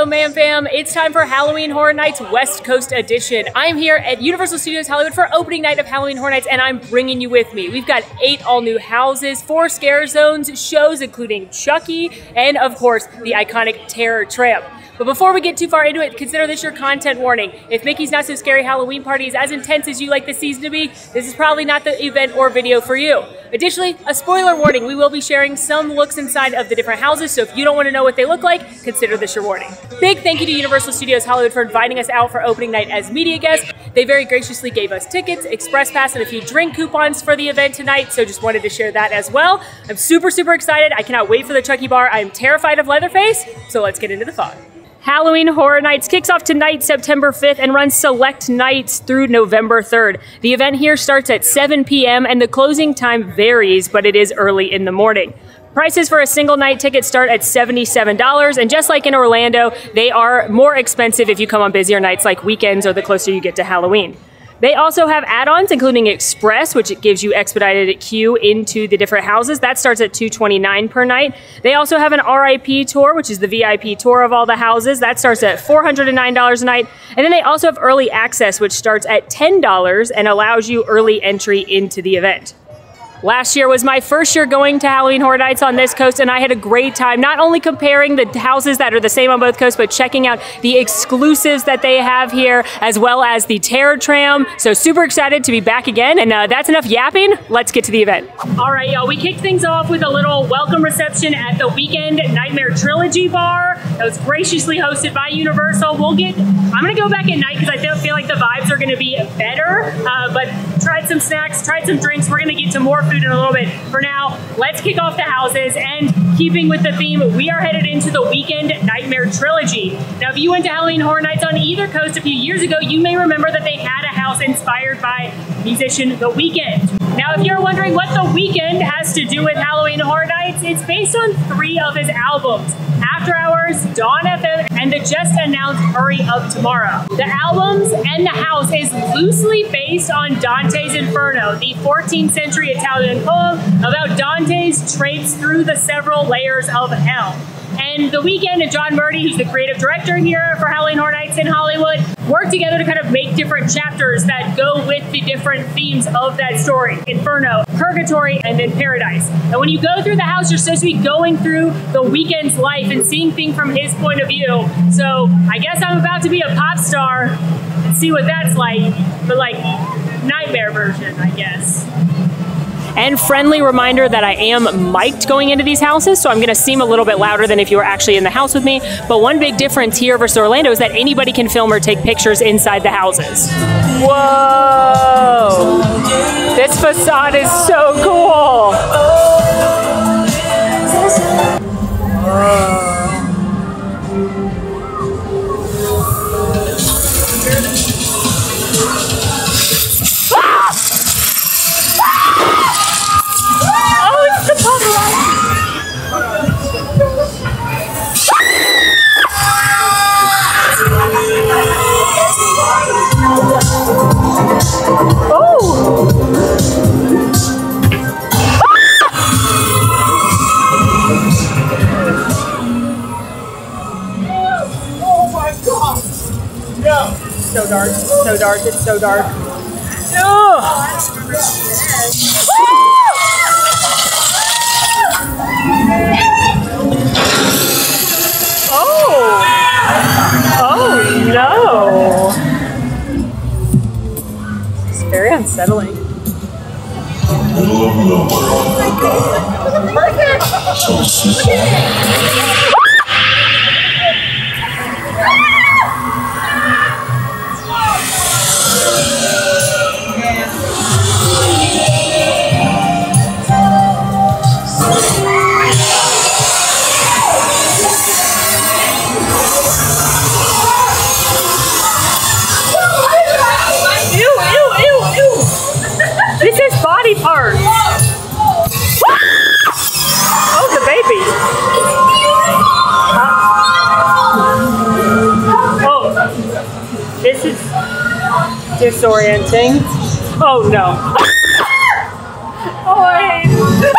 Hello, Mam Fam. It's time for Halloween Horror Nights West Coast Edition. I'm here at Universal Studios Hollywood for opening night of Halloween Horror Nights, and I'm bringing you with me. We've got 8 all-new houses, 4 scare zones, shows including Chucky, and of course, the iconic Terror Tram. But before we get too far into it, consider this your content warning. If Mickey's Not So Scary Halloween Party is as intense as you like the season to be, this is probably not the event or video for you. Additionally, a spoiler warning, we will be sharing some looks inside of the different houses, so if you don't want to know what they look like, consider this your warning. Big thank you to Universal Studios Hollywood for inviting us out for opening night as media guests. They very graciously gave us tickets, express pass, and a few drink coupons for the event tonight, so just wanted to share that as well. I'm super excited. I cannot wait for the Chucky bar. I'm terrified of Leatherface, so let's get into the fun. Halloween Horror Nights kicks off tonight, September 5th, and runs select nights through November 3rd. The event here starts at 7 p.m. and the closing time varies, but it is early in the morning. Prices for a single night ticket start at $77, and just like in Orlando, they are more expensive if you come on busier nights like weekends or the closer you get to Halloween. They also have add-ons, including Express, which gives you expedited queue into the different houses. That starts at $229 per night. They also have an RIP tour, which is the VIP tour of all the houses. That starts at $409 a night. And then they also have early access, which starts at $10 and allows you early entry into the event. Last year was my first year going to Halloween Horror Nights on this coast, and I had a great time, not only comparing the houses that are the same on both coasts, but checking out the exclusives that they have here, as well as the Terror Tram. So super excited to be back again, and that's enough yapping. Let's get to the event. All right, y'all, we kicked things off with a little welcome reception at the Weekend Nightmare Trilogy Bar. That was graciously hosted by Universal. I'm gonna go back at night because I feel like the vibes are gonna be better, but tried some snacks, tried some drinks. We're gonna get to more food in a little bit. For now, let's kick off the houses, and keeping with the theme, we are headed into the Weekend Nightmare Trilogy. Now, if you went to Halloween Horror Nights on either coast a few years ago, you may remember that they had a house inspired by musician The Weeknd. Now, if you're wondering what The Weeknd has to do with Halloween Horror Nights, it's based on 3 of his albums: After Hours, Dawn FM, and the just announced Hurry Up Tomorrow. The albums and the house is loosely based on Dante's Inferno, the 14th century Italian poem about Dante's traipse through the several layers of hell. And The Weeknd and John Murdy, who's the creative director here for Halloween Horror Nights in Hollywood, work together to kind of make different chapters that go with the different themes of that story: Inferno, Purgatory, and then Paradise. And when you go through the house, you're supposed to be going through The Weeknd's life and seeing things from his point of view. So I guess I'm about to be a pop star and see what that's like, but like nightmare version, I guess. And friendly reminder that I am mic'd going into these houses, so I'm gonna seem a little bit louder than if you were actually in the house with me. But one big difference here versus Orlando is that anybody can film or take pictures inside the houses. Whoa! This facade is so cool! Whoa. So dark, so dark, it's so dark. Oh no! It's very unsettling. Parts. Oh, the baby. Oh, this is disorienting. Oh no. Oh, I hate it.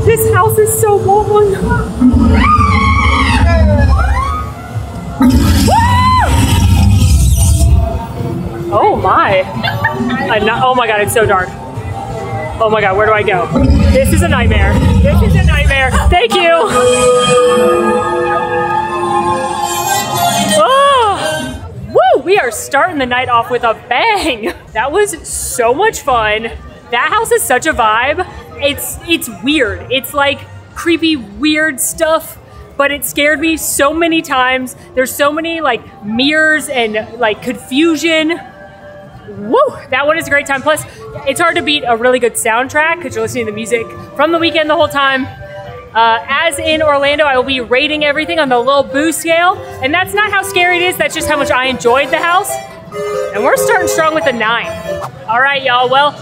This house is so Oh my God, it's so dark. Oh my God, where do I go? This is a nightmare. This is a nightmare. Thank you. Oh, woo, we are starting the night off with a bang. That was so much fun. That house is such a vibe. It's weird. It's like creepy, weird stuff, but it scared me so many times. There's so many like mirrors and like confusion. Woo! That one is a great time. Plus, it's hard to beat a really good soundtrack because you're listening to the music from the weekend the whole time. As in Orlando, I will be rating everything on the Lil Boo scale, and that's not how scary it is, that's just how much I enjoyed the house. And we're starting strong with a 9. All right, y'all, well,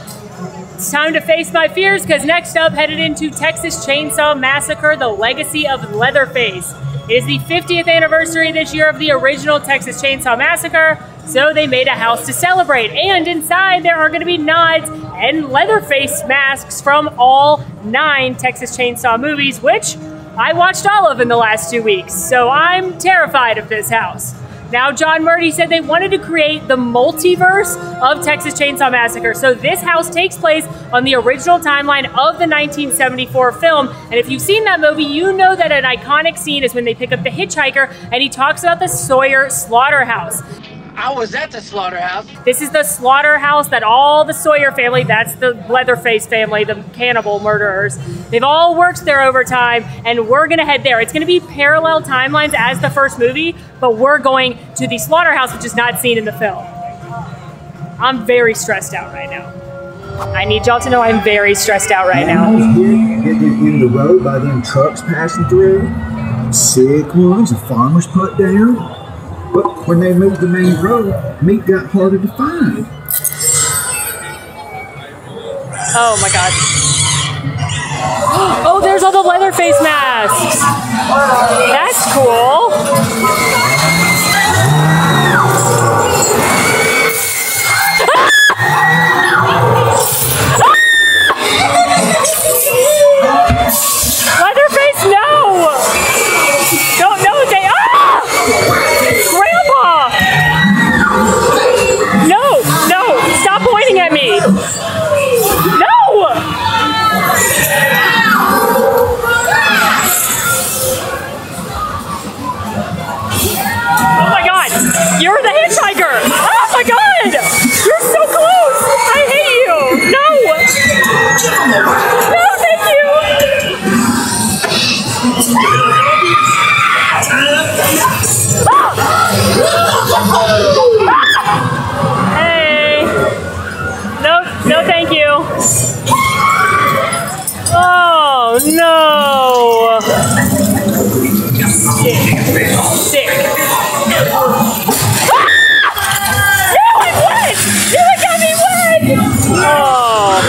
it's time to face my fears because next up, headed into Texas Chainsaw Massacre, The Legacy of Leatherface. It is the 50th anniversary this year of the original Texas Chainsaw Massacre, so they made a house to celebrate. And inside there are going to be nods and Leatherface masks from all 9 Texas Chainsaw movies, which I watched all of in the last 2 weeks, so I'm terrified of this house. Now, John Murdy said they wanted to create the multiverse of Texas Chainsaw Massacre. So this house takes place on the original timeline of the 1974 film. And if you've seen that movie, you know that an iconic scene is when they pick up the hitchhiker and he talks about the Sawyer slaughterhouse. I was at the slaughterhouse. This is the slaughterhouse that all the Sawyer family, that's the Leatherface family, the cannibal murderers, they've all worked there over time, and we're gonna head there. It's gonna be parallel timelines as the first movie, but we're going to the slaughterhouse, which is not seen in the film. I'm very stressed out right now. I need y'all to know I'm very stressed out right now. Getting in the road by them trucks passing through, sick ones the farmers put down. But when they moved the main road, meat got harder to find. Oh my God. Oh, there's all the Leatherface masks. That's cool. Leatherface, no! Don't know they are! Grandpa! No, no, stop pointing at me! No! Oh my God, you're the hitchhiker! Oh my God! You're so close! I hate you! No! No, thank you! Hey! No, thank you. Oh no! Sick. No, I'm wet! You got me wet! Oh.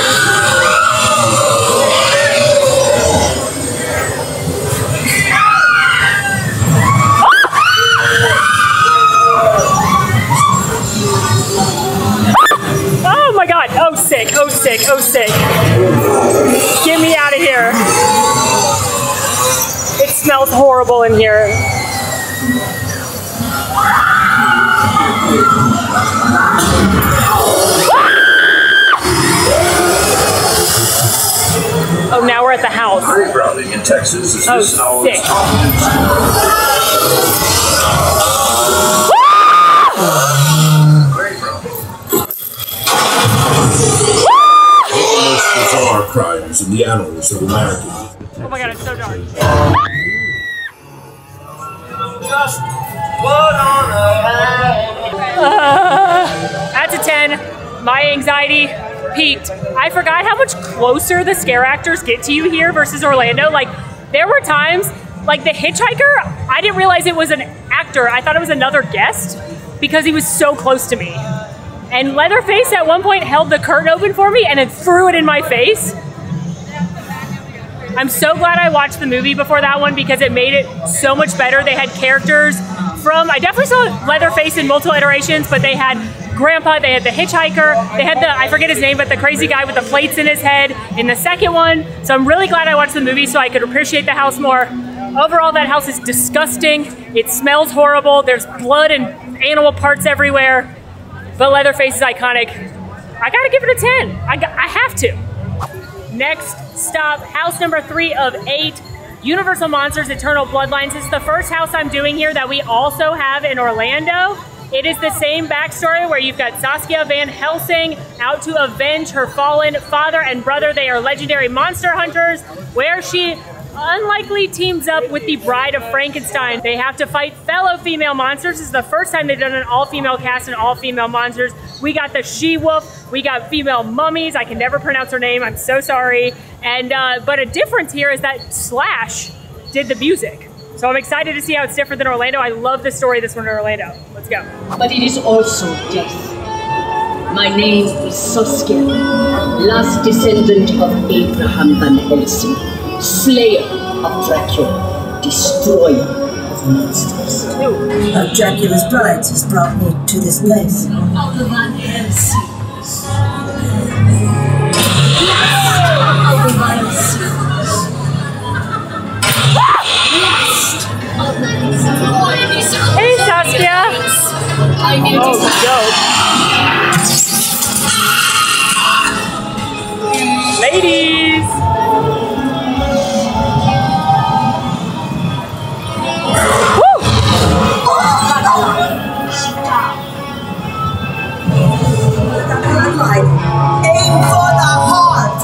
Oh my God, oh sick, oh sick, oh sick. Get me out of here. It smells horrible in here. Oh, now we're at the house. Grave robbing in Texas is oh, just now sick. Most bizarre crimes in the annals of America. Oh my God, it's so dark. That's a 10. My anxiety peaked. I forgot how much closer the scare actors get to you here versus Orlando. Like, there were times, like the hitchhiker, I didn't realize it was an actor. I thought it was another guest because he was so close to me. And Leatherface at one point held the curtain open for me and then threw it in my face. I'm so glad I watched the movie before that one because it made it so much better. They had characters from, I definitely saw Leatherface in multiple iterations, but they had Grandpa, they had the hitchhiker, they had the, I forget his name, but the crazy guy with the plates in his head in the second one. So I'm really glad I watched the movie so I could appreciate the house more. Overall, that house is disgusting. It smells horrible. There's blood and animal parts everywhere. But Leatherface is iconic. I gotta give it a 10. I have to. Next stop, house number 3 of 8, Universal Monsters Eternal Bloodlines. This is the first house I'm doing here that we also have in Orlando. It is the same backstory where you've got Saskia Van Helsing out to avenge her fallen father and brother. They are legendary monster hunters, where she unlikely teams up with the Bride of Frankenstein. They have to fight fellow female monsters. This is the first time they've done an all-female cast and all-female monsters. We got the she-wolf, we got female mummies. I can never pronounce her name, I'm so sorry. And but a difference here is that Slash did the music. So I'm excited to see how it's different than Orlando. I love the story of this one in Orlando. Let's go. But it is also death. My name is Saskia, last descendant of Abraham Van Helsing, slayer of Dracula, destroyer of monsters. Of Dracula's brides has brought me to this place. Of the Van Helsings. Of the Van Helsings. Hey Saskia! I will dope. Ladies! Aim for the heart!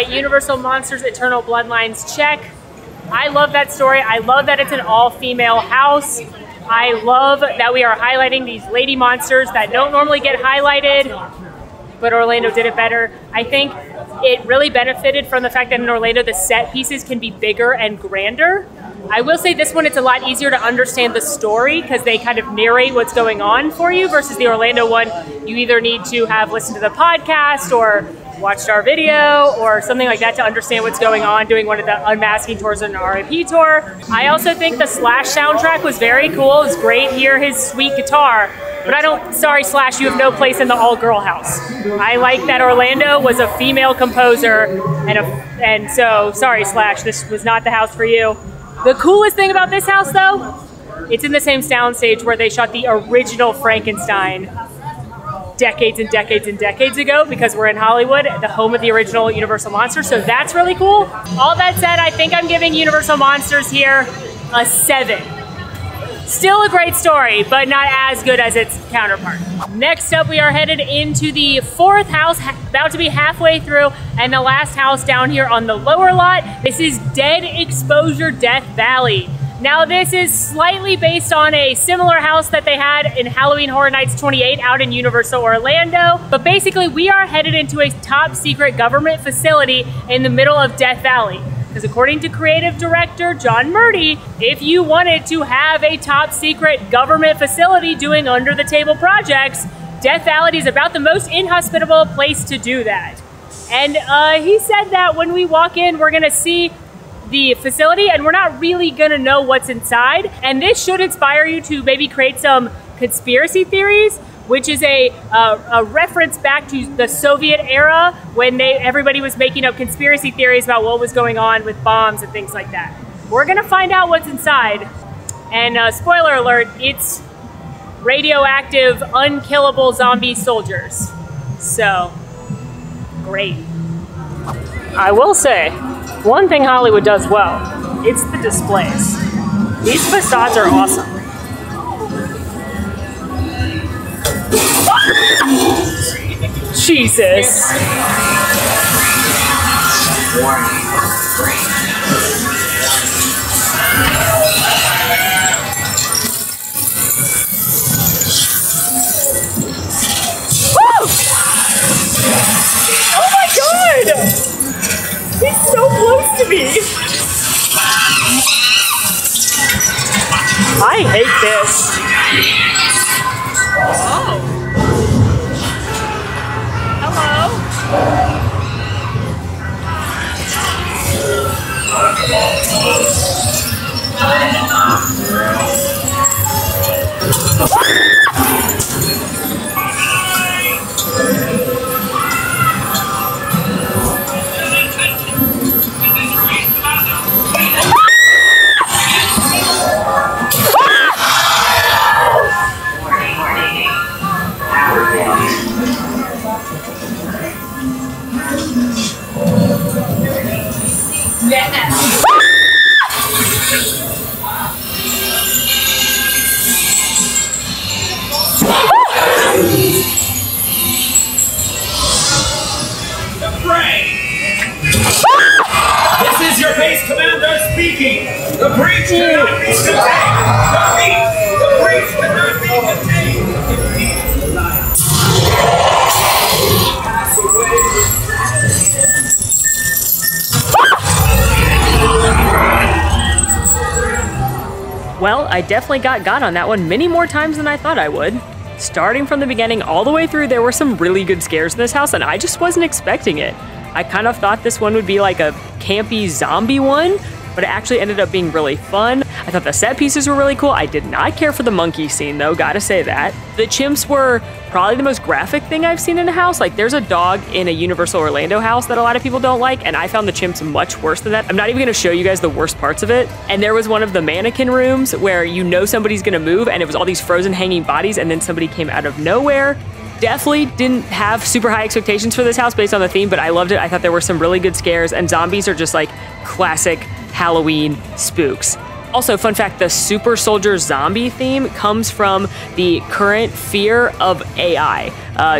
Universal Monsters Eternal Bloodlines, check. I love that story. I love that it's an all-female house. I love that we are highlighting these lady monsters that don't normally get highlighted, but Orlando did it better. I think it really benefited from the fact that in Orlando the set pieces can be bigger and grander. I will say this one, it's a lot easier to understand the story because they kind of narrate what's going on for you, versus the Orlando one, you either need to have listened to the podcast or watched our video or something like that to understand what's going on, doing one of the unmasking tours and an RIP tour. I also think the Slash soundtrack was very cool. It was great to hear his sweet guitar, but sorry Slash, you have no place in the all-girl house. I like that Orlando was a female composer, and so, sorry Slash, this was not the house for you. The coolest thing about this house though, it's in the same soundstage where they shot the original Frankenstein decades and decades and decades ago, because we're in Hollywood, the home of the original Universal Monsters, so that's really cool. All that said, I think I'm giving Universal Monsters here a 7. Still a great story, but not as good as its counterpart. Next up, we are headed into the 4th house, about to be halfway through, and the last house down here on the lower lot. This is Dead Exposure Death Valley. Now this is slightly based on a similar house that they had in Halloween Horror Nights 28 out in Universal Orlando. But basically we are headed into a top secret government facility in the middle of Death Valley. Because according to creative director John Murdy, if you wanted to have a top secret government facility doing under the table projects, Death Valley is about the most inhospitable place to do that. And he said that when we walk in, we're gonna see the facility and we're not really gonna know what's inside. And this should inspire you to maybe create some conspiracy theories, which is a reference back to the Soviet era when everybody was making up conspiracy theories about what was going on with bombs and things like that. We're gonna find out what's inside. And spoiler alert, it's radioactive, unkillable zombie soldiers. So, great. I will say, one thing Hollywood does well, it's the displays. These facades are awesome. Jesus. I hate this. Oh. Hello. This is your base commander speaking. The breach cannot be contained. The breach cannot be contained. Well, I definitely got on that one many more times than I thought I would. Starting from the beginning all the way through, there were some really good scares in this house, and I just wasn't expecting it. I kind of thought this one would be like a campy zombie one, but it actually ended up being really fun. I thought the set pieces were really cool. I did not care for the monkey scene though, gotta say that. The chimps were probably the most graphic thing I've seen in a house. Like there's a dog in a Universal Orlando house that a lot of people don't like, and I found the chimps much worse than that. I'm not even gonna show you guys the worst parts of it. And there was one of the mannequin rooms where you know somebody's gonna move, and it was all these frozen hanging bodies, and then somebody came out of nowhere. Definitely didn't have super high expectations for this house based on the theme, but I loved it. I thought there were some really good scares, and zombies are just like classic Halloween spooks. Also, fun fact, the super soldier zombie theme comes from the current fear of AI.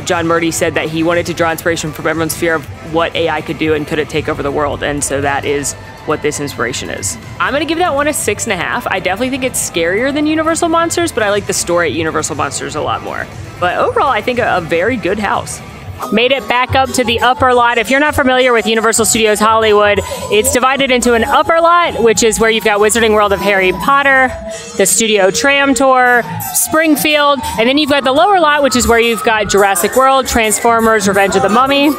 John Murdy said that he wanted to draw inspiration from everyone's fear of what AI could do and could it take over the world, and so that is what this inspiration is. I'm gonna give that one a 6.5. I definitely think it's scarier than Universal Monsters, but I like the story at Universal Monsters a lot more. But overall, I think a very good house. Made it back up to the upper lot. If you're not familiar with Universal Studios Hollywood, it's divided into an upper lot, which is where you've got Wizarding World of Harry Potter, the Studio Tram Tour, Springfield, and then you've got the lower lot, which is where you've got Jurassic World, Transformers, Revenge of the Mummy.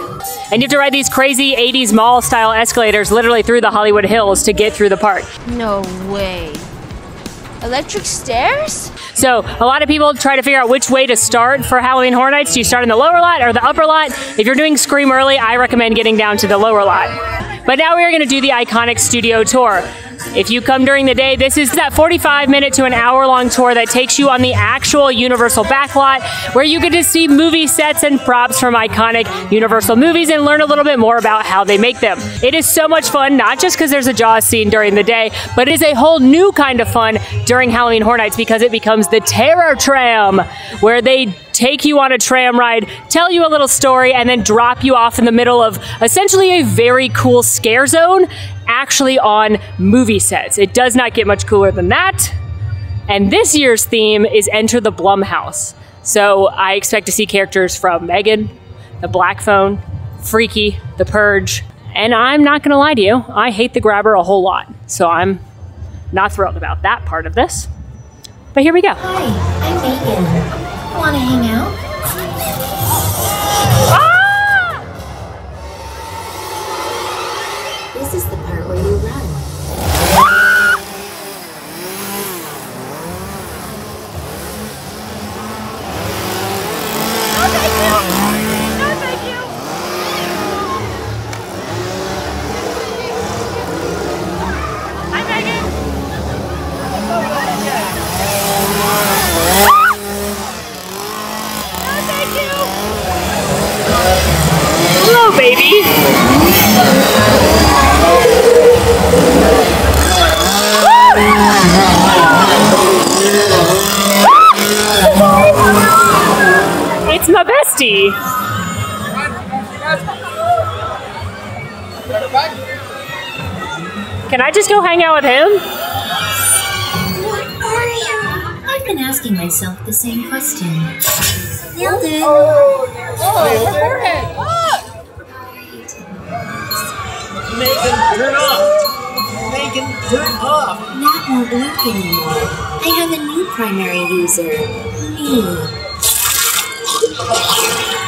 And you have to ride these crazy 80s mall-style escalators literally through the Hollywood Hills to get through the park. No way. Electric stairs? So a lot of people try to figure out which way to start for Halloween Horror Nights. Do you start in the lower lot or the upper lot? If you're doing Scream early, I recommend getting down to the lower lot. But now we are going to do the iconic studio tour. If you come during the day, this is that 45-minute to an hour-long tour that takes you on the actual Universal backlot, where you get to see movie sets and props from iconic Universal movies and learn a little bit more about how they make them. It is so much fun, not just because there's a Jaws scene during the day, but it is a whole new kind of fun during Halloween Horror Nights because it becomes the Terror Tram, where they take you on a tram ride, tell you a little story, and then drop you off in the middle of essentially a very cool scare zone, actually on movie sets. It does not get much cooler than that. And this year's theme is Enter the Blumhouse. So I expect to see characters from Megan, The Black Phone, Freaky, The Purge, and I'm not gonna lie to you, I hate the Grabber a whole lot. So I'm not thrilled about that part of this. But here we go. Hi, I'm Megan. Want to hang out? Ah! This is the part where you run. No, thank you! No, thank you! Hi, Megan! Hello, baby. It's my bestie. Can I just go hang out with him? What are you? I've been asking myself the same question. Nailed it. Her forehead. Nathan, turn off. Megan, turn off. That won't work anymore. I have a new primary user. Me.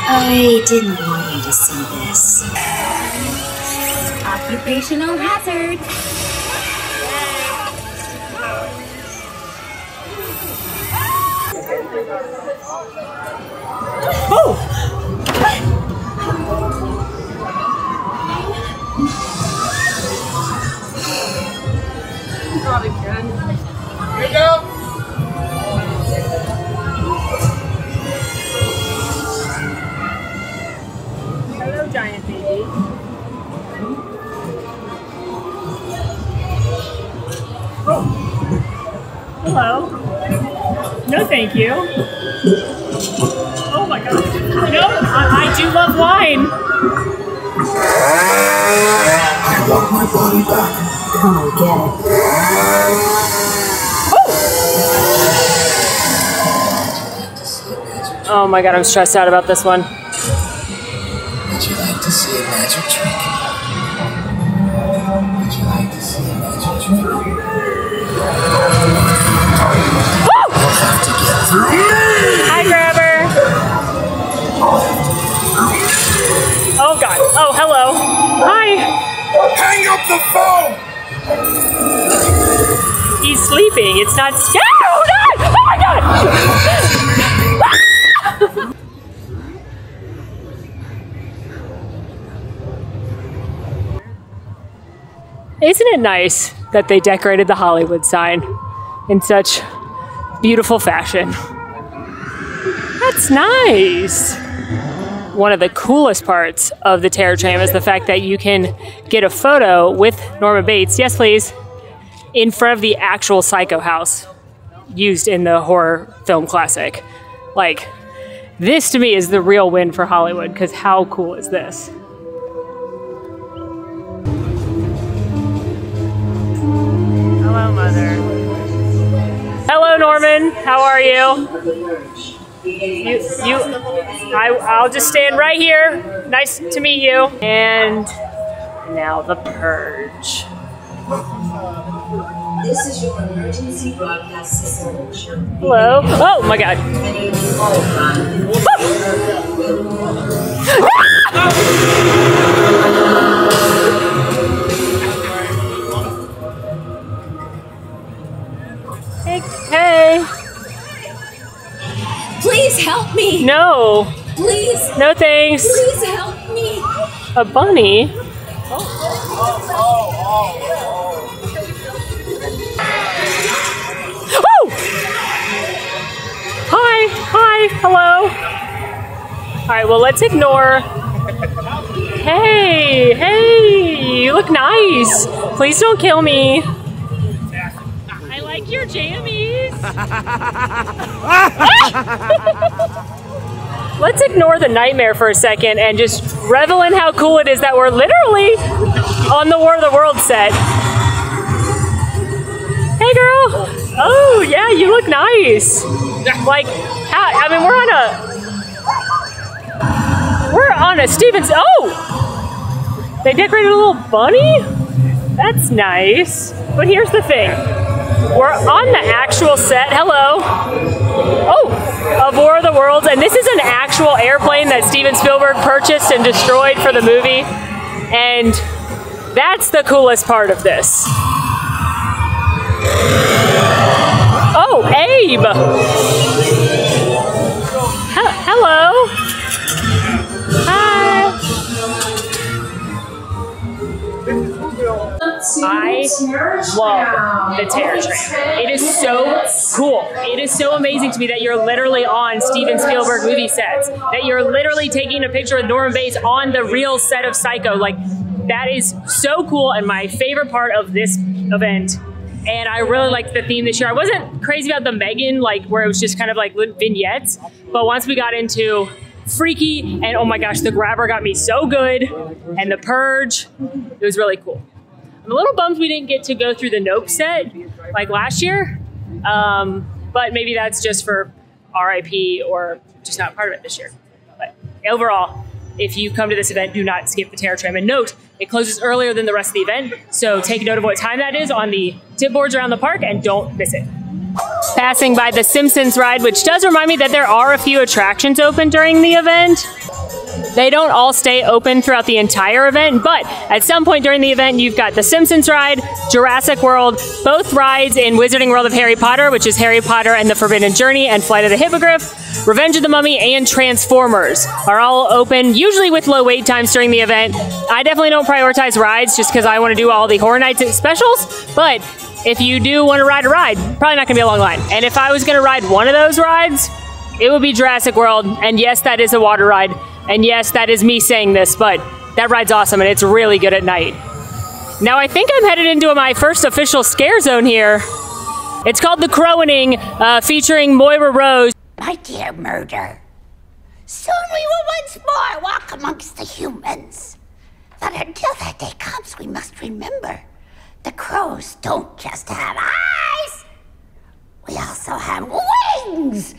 I didn't want you to see this. Occupational hazard. Oh! Probably can. Here you go. Hello, giant baby. Oh. Hello. No, thank you. Oh my god. No, I do love wine. I want my body back. Come and get it. Oh my god, I'm stressed out about this one. Would you like to see a magic trick? Would you like to see a magic trick? You'll have to get through me! Hi, Grabber. Oh god. Oh, hello. Hi. Hang up the phone! He's sleeping. It's not scary. Oh, no! Oh my god! Isn't it nice that they decorated the Hollywood sign in such beautiful fashion? That's nice. One of the coolest parts of the Terror Tram is the fact that you can get a photo with Norman Bates, yes please, in front of the actual Psycho house used in the horror film classic. Like, this to me is the real win for Hollywood, because how cool is this? Hello, Mother. Hello, Norman. How are you? I'll just stand right here. Nice to meet you. And now the Purge. This is your emergency broadcast system. Hello. Oh my god. Hey. Please help me! No. Please! No thanks. Please help me! A bunny? Oh! Hi, hello. All right, well, let's ignore. Hey, you look nice. Please don't kill me. I like your jammies. Let's ignore the nightmare for a second and just revel in how cool it is that we're literally on the War of the Worlds set. Hey girl! Oh yeah, you look nice. Like, I mean, we're on a Stevens. Oh, they decorated a little bunny. That's nice. But here's the thing: we're on the actual set. Hello. Oh, of War of the Worlds, and this is an actual airplane that Steven Spielberg purchased and destroyed for the movie, and that's the coolest part of this. Oh, Abe! Hello! Hi! I love the Terror Tram. It is so cool. It is so amazing to me that you're literally on Steven Spielberg movie sets, that you're literally taking a picture of Norman Bates on the real set of Psycho. Like, that is so cool and my favorite part of this event. And I really liked the theme this year. I wasn't crazy about the Megan, like where it was just kind of like vignettes, but once we got into Freaky and oh my gosh, the Grabber got me so good, and the Purge, it was really cool. I'm a little bummed we didn't get to go through the Nope set like last year, but maybe that's just for RIP or just not part of it this year. But overall, if you come to this event, do not skip the Terror Tram. And note, it closes earlier than the rest of the event, so take note of what time that is on the tip boards around the park and don't miss it. Passing by the Simpsons ride, which does remind me that there are a few attractions open during the event. They don't all stay open throughout the entire event, but at some point during the event, you've got the Simpsons ride, Jurassic World, both rides in Wizarding World of Harry Potter, which is Harry Potter and the Forbidden Journey and Flight of the Hippogriff, Revenge of the Mummy, and Transformers are all open, usually with low wait times during the event. I definitely don't prioritize rides just because I want to do all the Horror Nights specials, but if you do want to ride a ride, probably not going to be a long line. And if I was going to ride one of those rides, it would be Jurassic World, and yes, that is a water ride. And yes, that is me saying this, but that ride's awesome and it's really good at night. Now I think I'm headed into my first official scare zone here. It's called The Crowaning, featuring Moira Rose. My dear Murder, soon we will once more walk amongst the humans. But until that day comes, we must remember, the crows don't just have eyes. We also have wings.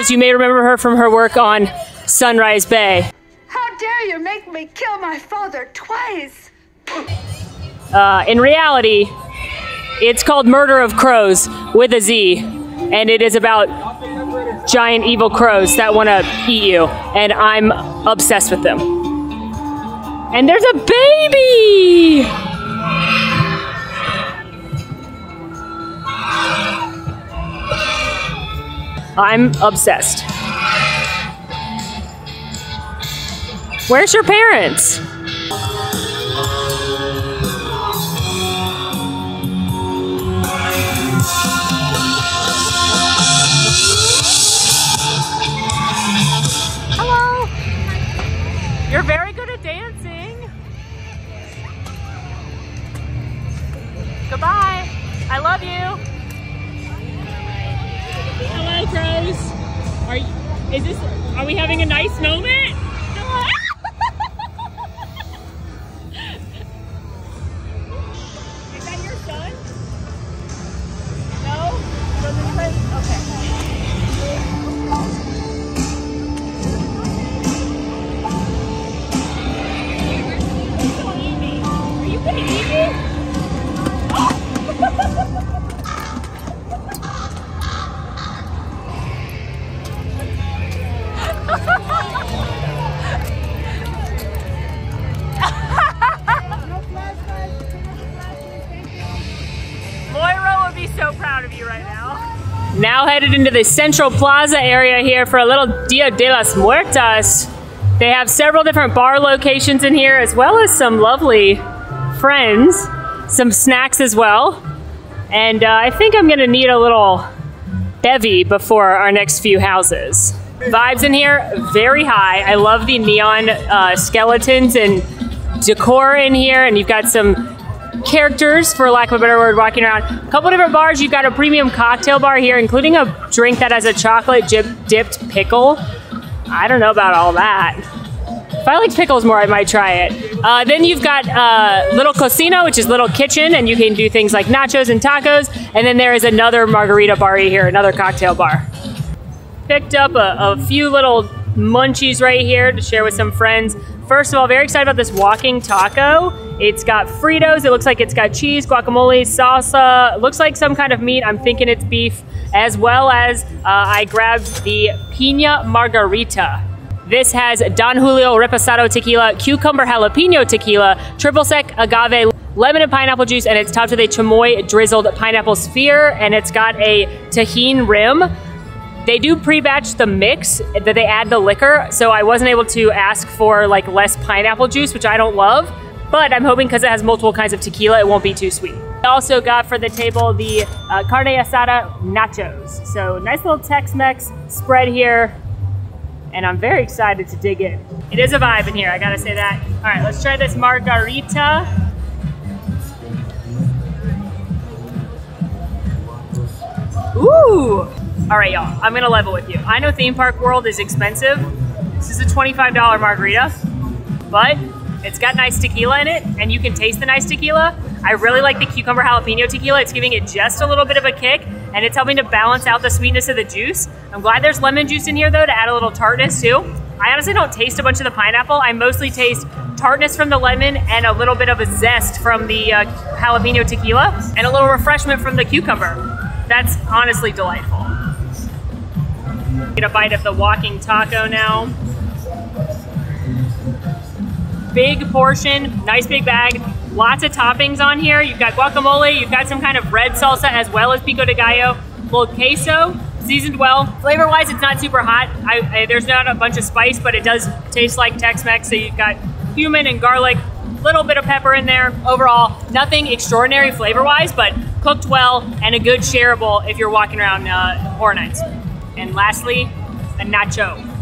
You may remember her from her work on Sunrise Bay. How dare you make me kill my father twice? In reality, it's called Murder of Crows with a Z, and it is about giant evil crows that want to eat you, and I'm obsessed with them. And there's a baby! I'm obsessed. Where's your parents? Hello. You're very good at dancing. Goodbye. I love you. Hello, crows. Are we having a nice moment? Is that your son? No? Okay. Are you gonna eat me? Moira would be so proud of you right now. Now headed into the Central Plaza area here for a little Dia de las Muertas. They have several different bar locations in here, as well as some lovely friends, some snacks as well. And I think I'm gonna need a little bevy before our next few houses. Vibes in here, very high. I love the neon skeletons and decor in here, and you've got some characters, for lack of a better word, walking around. A couple different bars. You've got a premium cocktail bar here, including a drink that has a chocolate dipped pickle. I don't know about all that. If I like pickles more, I might try it. Then you've got Little Cocina, which is Little Kitchen, and you can do things like nachos and tacos. And then there is another margarita bar here, another cocktail bar. Picked up a few little munchies right here to share with some friends. First of all, very excited about this walking taco. It's got Fritos, it looks like it's got cheese, guacamole, salsa, it looks like some kind of meat, I'm thinking it's beef, as well as I grabbed the Piña Margarita. This has Don Julio Reposado Tequila, Cucumber Jalapeno Tequila, Triple Sec Agave, lemon and pineapple juice, and it's topped with a chamoy drizzled pineapple sphere, and it's got a tahini rim. They do pre-batch the mix that they add the liquor, so I wasn't able to ask for like less pineapple juice, which I don't love, but I'm hoping because it has multiple kinds of tequila, it won't be too sweet. I also got for the table the carne asada nachos. So nice little Tex-Mex spread here, and I'm very excited to dig in. It is a vibe in here, I gotta say that. All right, let's try this margarita. Ooh! All right, y'all, I'm gonna level with you. I know Theme Park World is expensive. This is a $25 margarita, but it's got nice tequila in it, and you can taste the nice tequila. I really like the cucumber jalapeno tequila. It's giving it just a little bit of a kick, and it's helping to balance out the sweetness of the juice. I'm glad there's lemon juice in here, though, to add a little tartness, too. I honestly don't taste a bunch of the pineapple. I mostly taste tartness from the lemon and a little bit of a zest from the jalapeno tequila and a little refreshment from the cucumber. That's honestly delightful. Get a bite of the walking taco now. Big portion, nice big bag, lots of toppings on here. You've got guacamole, you've got some kind of red salsa as well as pico de gallo, little queso, seasoned well. Flavor-wise, it's not super hot. There's not a bunch of spice, but it does taste like Tex-Mex. So you've got cumin and garlic, little bit of pepper in there. Overall, nothing extraordinary flavor-wise, but cooked well and a good shareable if you're walking around Horror Nights. And lastly, a nacho.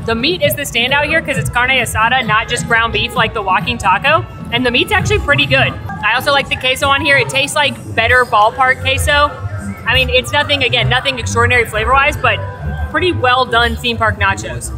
The meat is the standout here because it's carne asada, not just ground beef like the walking taco. And the meat's actually pretty good. I also like the queso on here. It tastes like better ballpark queso. I mean, it's nothing, again, nothing extraordinary flavor-wise, but pretty well done theme park nachos.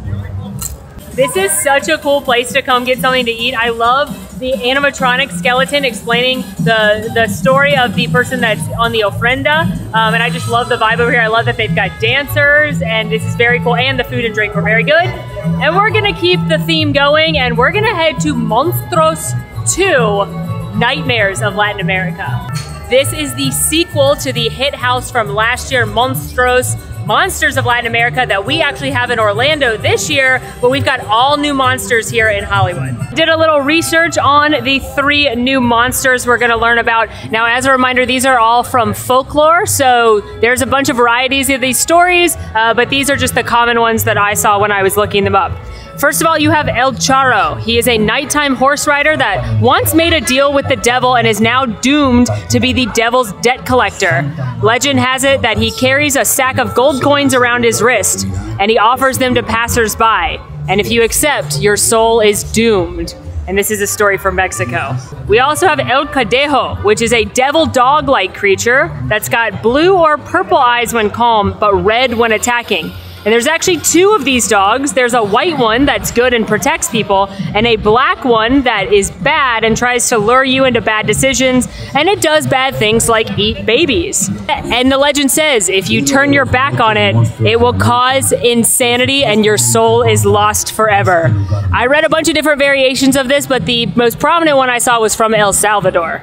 This is such a cool place to come get something to eat. I love the animatronic skeleton explaining the story of the person that's on the ofrenda. And I just love the vibe over here. I love that they've got dancers and this is very cool. And the food and drink were very good. And we're gonna keep the theme going and we're gonna head to Monstruos 2, Nightmares of Latin America. This is the sequel to the hit house from last year, Monstruos, Monsters of Latin America, that we actually have in Orlando this year, but we've got all new monsters here in Hollywood. Did a little research on the 3 new monsters we're gonna learn about. Now, as a reminder, these are all from folklore, so there's a bunch of varieties of these stories, but these are just the common ones that I saw when I was looking them up. First of all, you have El Charro. He is a nighttime horse rider that once made a deal with the devil and is now doomed to be the devil's debt collector. Legend has it that he carries a sack of gold coins around his wrist and he offers them to passers-by. And if you accept, your soul is doomed. And this is a story from Mexico. We also have El Cadejo, which is a devil dog-like creature that's got blue or purple eyes when calm, but red when attacking. And there's actually 2 of these dogs. There's a white one that's good and protects people, and a black one that is bad and tries to lure you into bad decisions, and it does bad things like eat babies. And the legend says if you turn your back on it, it will cause insanity and your soul is lost forever. I read a bunch of different variations of this, but the most prominent one I saw was from El Salvador.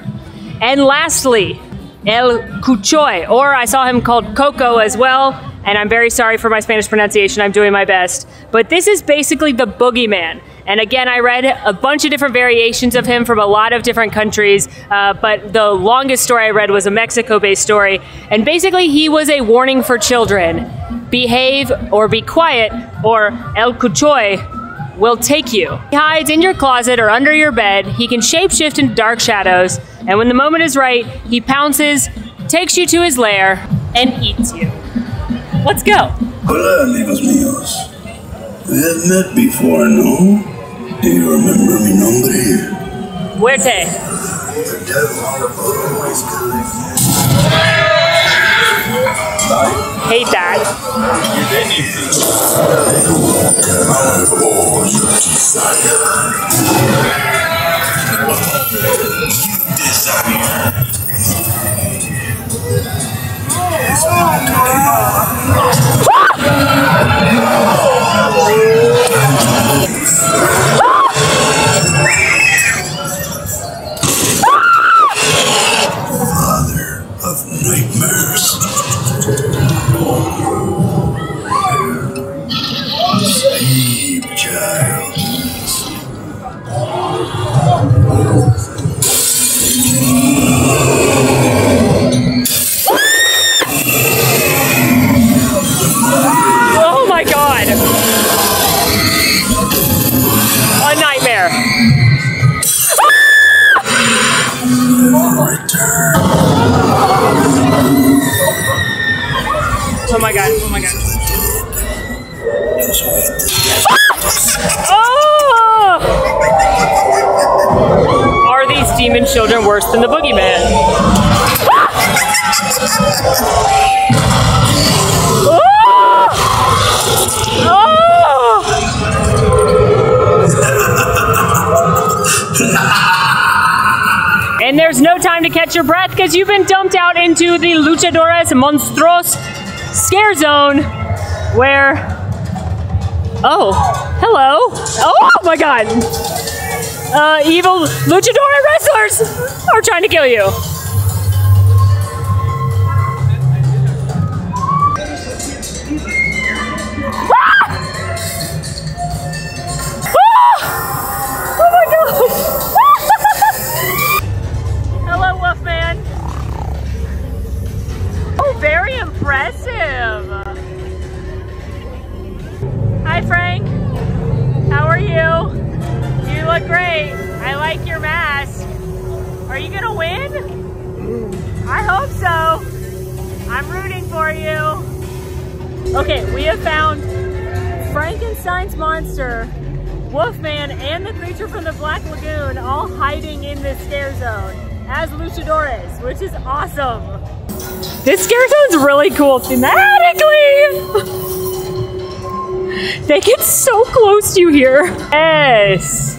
And lastly, El Cuchoy, or I saw him called Coco as well. And I'm very sorry for my Spanish pronunciation, I'm doing my best. But this is basically the boogeyman. And again, I read a bunch of different variations of him from a lot of different countries, but the longest story I read was a Mexico-based story. And basically, he was a warning for children. Behave or be quiet, or El Cuchoy will take you. He hides in your closet or under your bed. He can shapeshift into dark shadows. And when the moment is right, he pounces, takes you to his lair, and eats you. Let's go. Hola, amigos míos. We have met before, no? Do you remember mi nombre? Muerte. The devil always Hate that. Father of nightmares. Sleep, child. Oh my God. A nightmare. Return. Oh my God, oh my God. Oh! Are these demon children worse than the boogeyman? And there's no time to catch your breath because you've been dumped out into the Luchadores Monstruos scare zone where, oh, hello. Oh my God. Evil luchador wrestlers are trying to kill you. Hello, Wolfman. Oh, very impressive. Hi, Frank. How are you? You look great. I like your mask. Are you gonna win? I hope so. I'm rooting for you. Okay, we have found Frankenstein's monster, Wolfman, and the creature from the Black Lagoon all hiding in this scare zone as luchadores, which is awesome. This scare zone's really cool thematically. They get so close to you here. Yes.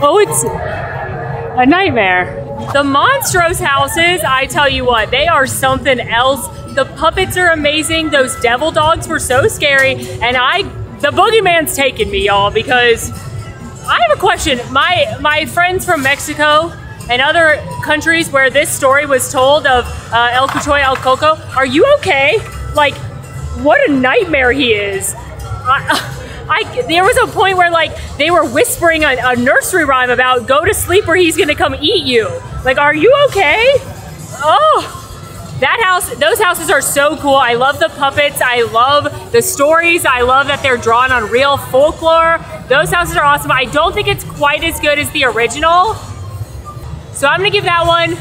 Oh, it's a nightmare. The Monstros houses, I tell you what, they are something else. The puppets are amazing. Those devil dogs were so scary. And the boogeyman's taken me, y'all, because I have a question. My friends from Mexico and other countries where this story was told of El Cuchoy El Coco, are you okay? Like, what a nightmare he is. There was a point where like they were whispering a nursery rhyme about go to sleep or he's gonna come eat you. Like, are you okay? Oh. That house, those houses are so cool. I love the puppets. I love the stories. I love that they're drawn on real folklore. Those houses are awesome. I don't think it's quite as good as the original. So I'm gonna give that one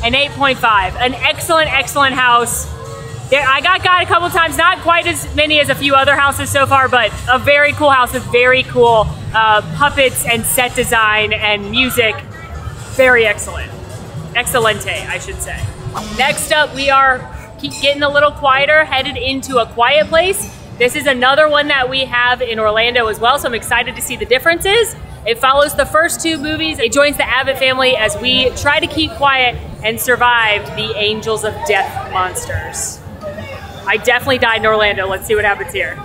an 8.5. An excellent, excellent house. I got a couple times, not quite as many as a few other houses so far, but a very cool house with very cool puppets and set design and music. Very excellent. Excelente, I should say. Next up, we are getting a little quieter, headed into A Quiet Place. This is another one that we have in Orlando as well, so I'm excited to see the differences. It follows the first two movies. It joins the Abbott family as we try to keep quiet and survive the Angels of Death monsters. I definitely died in Orlando. Let's see what happens here.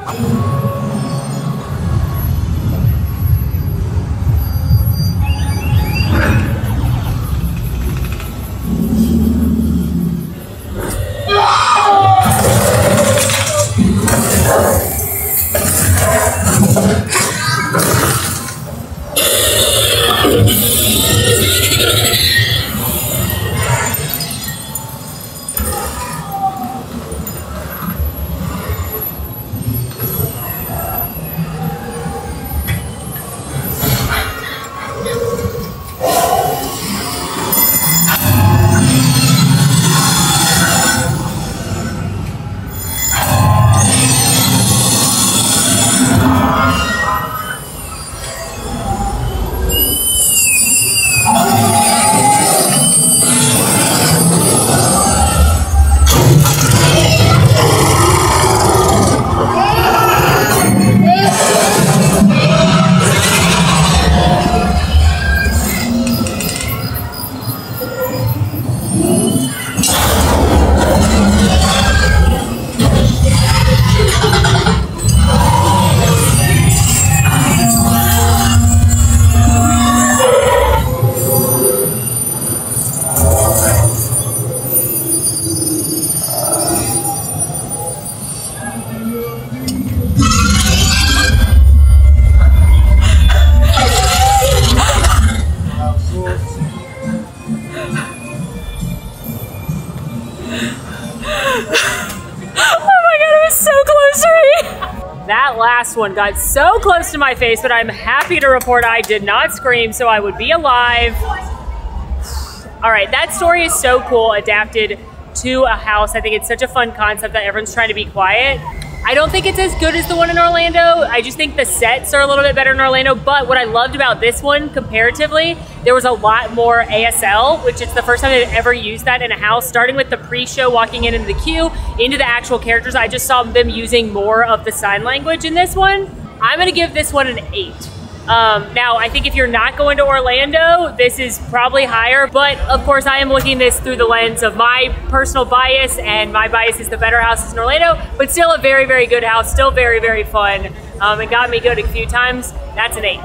That last one got so close to my face, but I'm happy to report I did not scream, so I would be alive. All right, that story is so cool, adapted to a house. I think it's such a fun concept that everyone's trying to be quiet. I don't think it's as good as the one in Orlando. I just think the sets are a little bit better in Orlando, but what I loved about this one comparatively, there was a lot more ASL, which is the first time they've ever used that in a house, starting with the pre-show, walking into the queue, into the actual characters. I just saw them using more of the sign language in this one. I'm gonna give this one an 8. Now, I think if you're not going to Orlando, this is probably higher, but of course I am looking this through the lens of my personal bias, and my bias is the better houses in Orlando, but still a very, very good house, still very, very fun. It got me good a few times. That's an 8.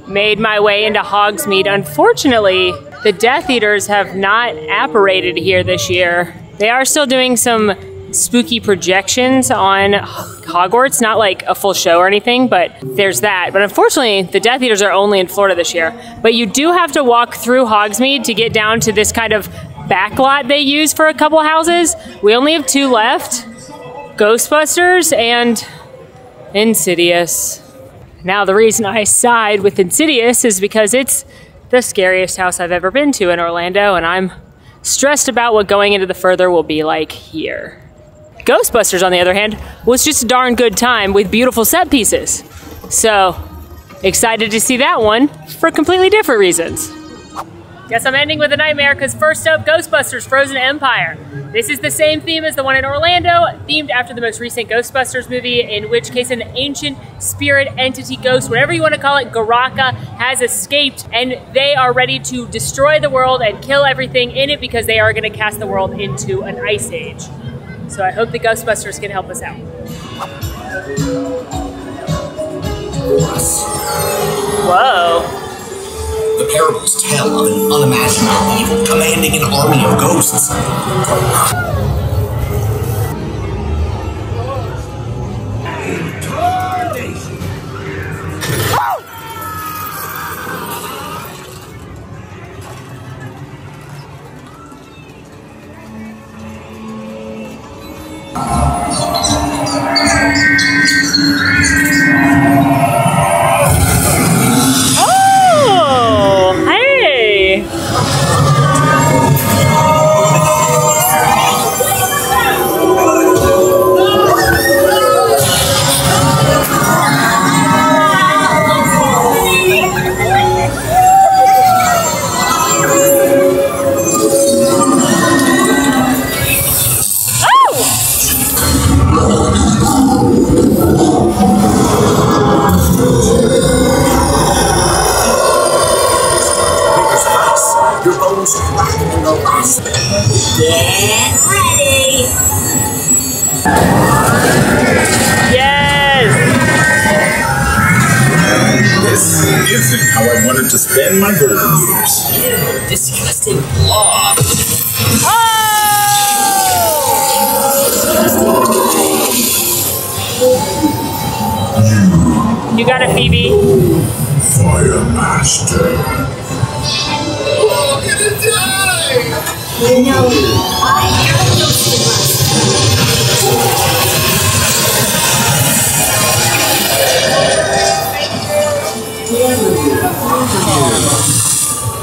Made my way into Hogsmeade. Unfortunately, the Death Eaters have not apparated here this year. They are still doing some spooky projections on Hogwarts, not like a full show or anything, but there's that. But unfortunately, the Death Eaters are only in Florida this year. But you do have to walk through Hogsmeade to get down to this kind of backlot they use for a couple houses. We only have 2 left, Ghostbusters and Insidious. Now, the reason I side with Insidious is because it's the scariest house I've ever been to in Orlando, and I'm stressed about what going into the Further will be like here. Ghostbusters, on the other hand, was just a darn good time with beautiful set pieces. So, excited to see that one for completely different reasons. Guess I'm ending with a nightmare, because first up, Ghostbusters Frozen Empire. This is the same theme as the one in Orlando, themed after the most recent Ghostbusters movie, in which case an ancient spirit, entity, ghost, whatever you want to call it, Garaka, has escaped, and they are ready to destroy the world and kill everything in it because they are going to cast the world into an ice age. So I hope the Ghostbusters can help us out. Whoa. The parables tell of an unimaginable evil commanding an army of ghosts. Oh, hey! Your bones crack in the last. Get ready! Yes! This isn't how I wanted to spend my golden years. Disgusting blob. Oh! You got it, Phoebe. Fire Master. I'm gonna die! No, I am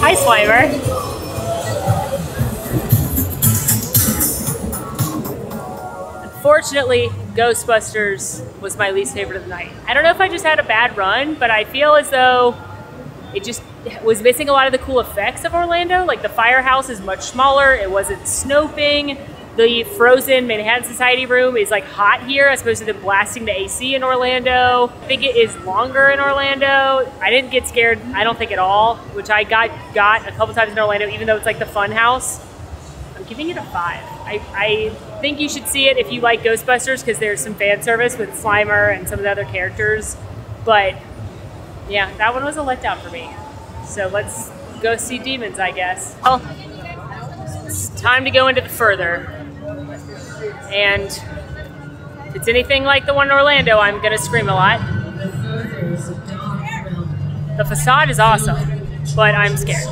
Hi, Slimer. Unfortunately, Ghostbusters was my least favorite of the night. I don't know if I just had a bad run, but I feel as though it just was missing a lot of the cool effects of Orlando. Like the firehouse is much smaller, it wasn't snoping. The frozen Manhattan Society room is like hot here as opposed to them blasting the AC in Orlando. I think it is longer in Orlando. I didn't get scared, I don't think at all, which I got a couple times in Orlando, even though it's like the fun house. I'm giving it a 5. I think you should see it if you like Ghostbusters because there's some fan service with Slimer and some of the other characters. But yeah, that one was a letdown for me. So let's go see Demons, I guess. Well, it's time to go into the Further. And if it's anything like the one in Orlando, I'm gonna scream a lot. The facade is awesome, but I'm scared.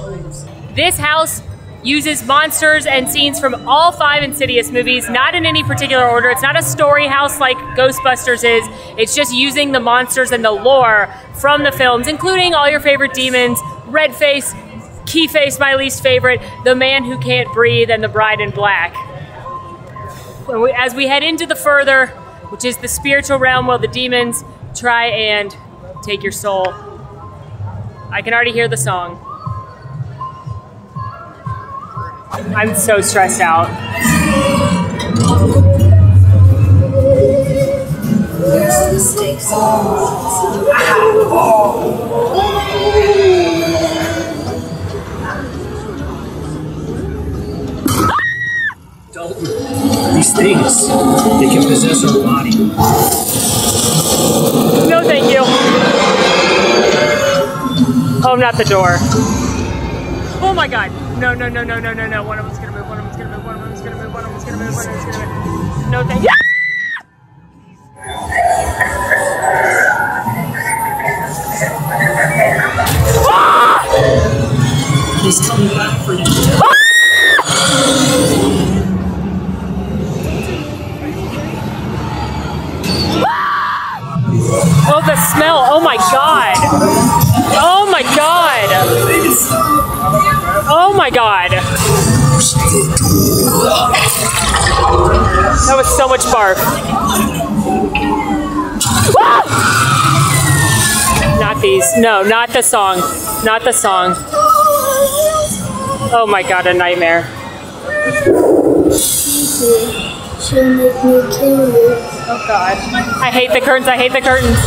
This house uses monsters and scenes from all 5 Insidious movies, not in any particular order. It's not a story house like Ghostbusters is. It's just using the monsters and the lore from the films, including all your favorite demons, Redface, Keyface, my least favorite, the man who can't breathe, and the bride in black. As we head into the Further, which is the spiritual realm where the demons try and take your soul. I can already hear the song. I'm so stressed out. There's the stakes. things that can possess our body. No, thank you. Oh, not the door. Oh my God. No, no, no, no, no, no, no. One of them's gonna move, one of them's gonna move, one of them's gonna move, one of them's gonna move, one of them's gonna move. No, thank you. He's coming back for you. Oh, the smell. Oh my God. Oh my God. Oh my God. That was so much barf. Not these. No, not the song. Not the song. Oh my God, a nightmare. She'll make me kill you. Oh God. I hate the curtains. I hate the curtains.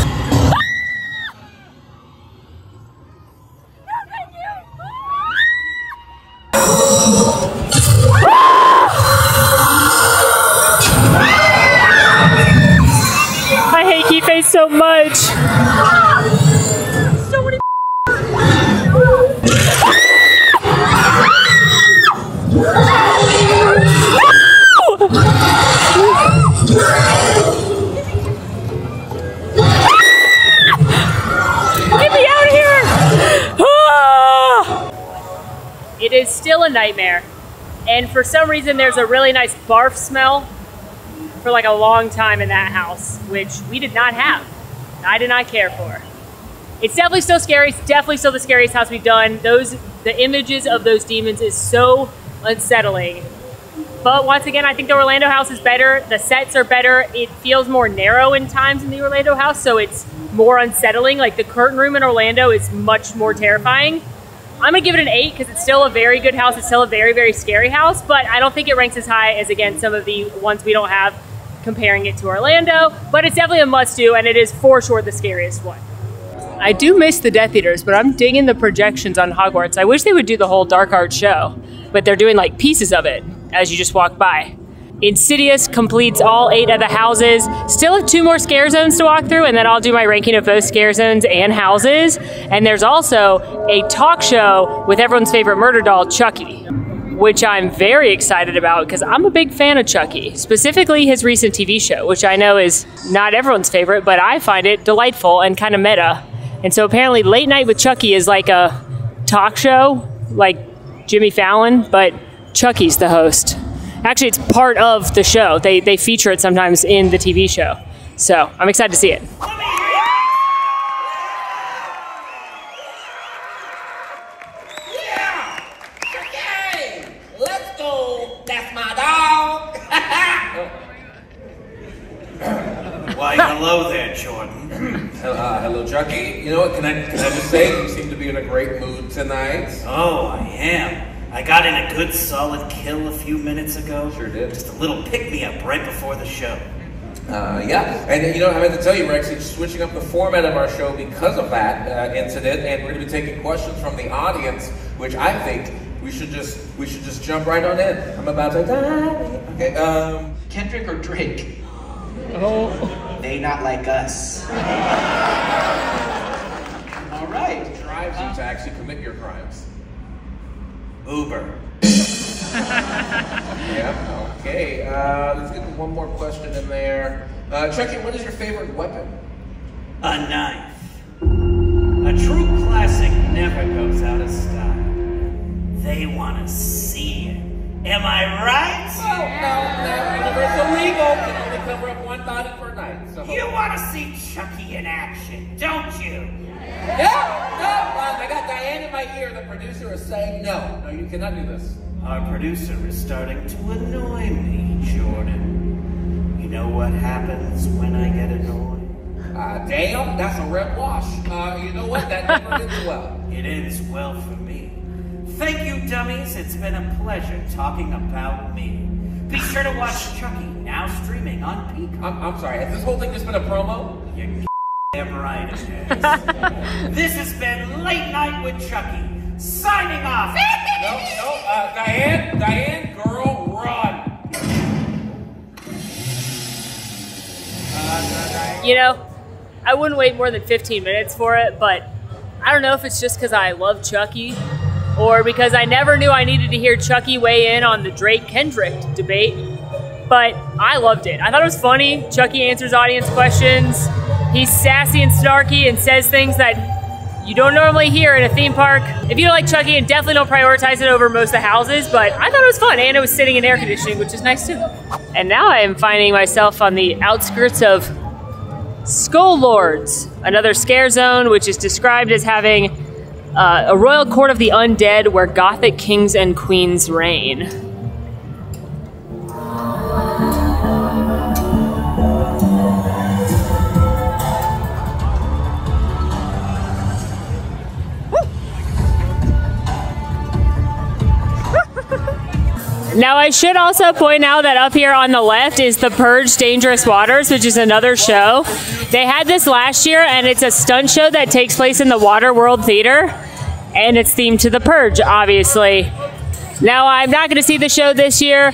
I hate Keyface so much. So many. Get me out of here! It is still a nightmare. And for some reason, there's a really nice barf smell for like a long time in that house, which we did not have. I did not care for. It's definitely still scary. It's definitely still the scariest house we've done. The images of those demons is so unsettling. But once again, I think the Orlando house is better. The sets are better. It feels more narrow in times in the Orlando house, so it's more unsettling. Like the curtain room in Orlando is much more terrifying. I'm gonna give it an 8 because it's still a very good house. It's still a very, very scary house, but I don't think it ranks as high as, again, some of the ones we don't have comparing it to Orlando. But it's definitely a must-do, and it is for sure the scariest one. I do miss the Death Eaters, but I'm digging the projections on Hogwarts. I wish they would do the whole Dark Arts show, but they're doing like pieces of it as you just walk by. Insidious completes all 8 of the houses. Still have 2 more scare zones to walk through, and then I'll do my ranking of both scare zones and houses. And there's also a talk show with everyone's favorite murder doll, Chucky, which I'm very excited about because I'm a big fan of Chucky, specifically his recent TV show, which I know is not everyone's favorite, but I find it delightful and kind of meta. And so apparently Late Night with Chucky is like a talk show, like Jimmy Fallon, but Chucky's the host. Actually, it's part of the show. They feature it sometimes in the TV show. So I'm excited to see it. Yeah! Okay! Let's go! That's my dog! Why, hello there, Jordan. Hello, Chucky. You know what? Can I just say you seem to be in a great mood tonight? Oh, I am. I got in a good solid kill a few minutes ago. Sure did. Just a little pick-me-up right before the show. Yeah, and you know, I meant to tell you, Rex, it's switching up the format of our show because of that incident, and we're going to be taking questions from the audience, which I think we should just jump right on in. I'm about to die. Okay. Kendrick or Drake? Oh. They not like us. All right. Drives you to actually commit your crimes. Uber. Yeah, okay. Let's get one more question in there. Chucky, what is your favorite weapon? A knife. A true classic never goes out of style. They want to see it. Am I right? Well, no, Universal Legal can only cover up one body per night. So. You want to see Chucky in action, don't you? Yeah, no, I got Diane in my ear. The producer is saying no. No, you cannot do this. Our producer is starting to annoy me, Jordan. You know what happens when I get annoyed? Damn, that's a red wash. You know what? That never ends well. It ends well for me. Thank you, dummies. It's been a pleasure talking about me. Be sure to watch Chucky, now streaming on Peacock. I'm sorry, has this whole thing just been a promo? You're damn right it has. This has been Late Night with Chucky, signing off. No, Diane, girl, run. You know, I wouldn't wait more than 15 minutes for it, but I don't know if it's just because I love Chucky or because I never knew I needed to hear Chucky weigh in on the Drake-Kendrick debate, but I loved it. I thought it was funny. Chucky answers audience questions. He's sassy and snarky and says things that you don't normally hear in a theme park. If you don't like Chucky, and definitely don't prioritize it over most of the houses, but I thought it was fun, and it was sitting in air conditioning, which is nice too. And now I am finding myself on the outskirts of Skull Lords, another scare zone, which is described as having a royal court of the undead where gothic kings and queens reign. Now I should also point out that up here on the left is The Purge Dangerous Waters, which is another show. They had this last year, and it's a stunt show that takes place in the Waterworld Theater, and it's themed to The Purge, obviously. Now I'm not going to see the show this year.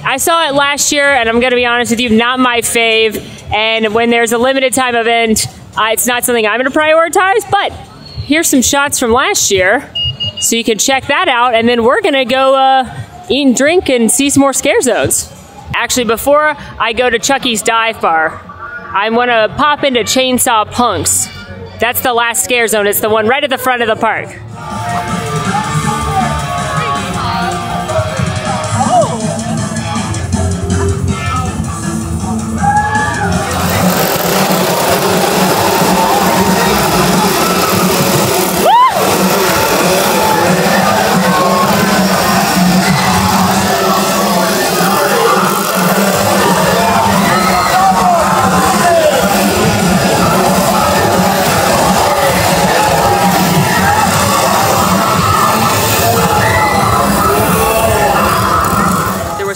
I saw it last year, and I'm going to be honest with you, not my fave, and when there's a limited time event, it's not something I'm going to prioritize, but here's some shots from last year, so you can check that out, and then we're going to go eat and drink and see some more scare zones. Actually, before I go to Chucky's Dive Bar, I want to pop into Chainsaw Punks. That's the last scare zone. It's the one right at the front of the park.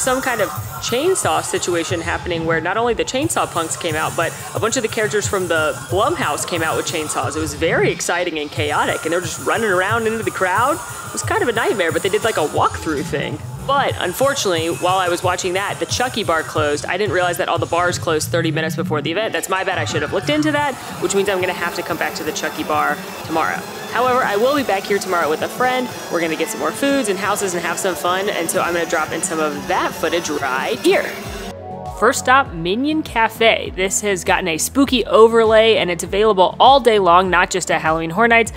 Some kind of chainsaw situation happening where not only the Chainsaw Punks came out, but a bunch of the characters from the Blumhouse came out with chainsaws. It was very exciting and chaotic, and they were just running around into the crowd. It was kind of a nightmare, but they did like a walkthrough thing. But unfortunately, while I was watching that, the Chucky bar closed. I didn't realize that all the bars closed 30 minutes before the event. That's my bad. I should have looked into that, which means I'm going to have to come back to the Chucky bar tomorrow. However, I will be back here tomorrow with a friend. We're going to get some more foods and houses and have some fun, and so I'm going to drop in some of that footage right here. First stop, Minion Cafe. This has gotten a spooky overlay, and it's available all day long, not just at Halloween Horror Nights.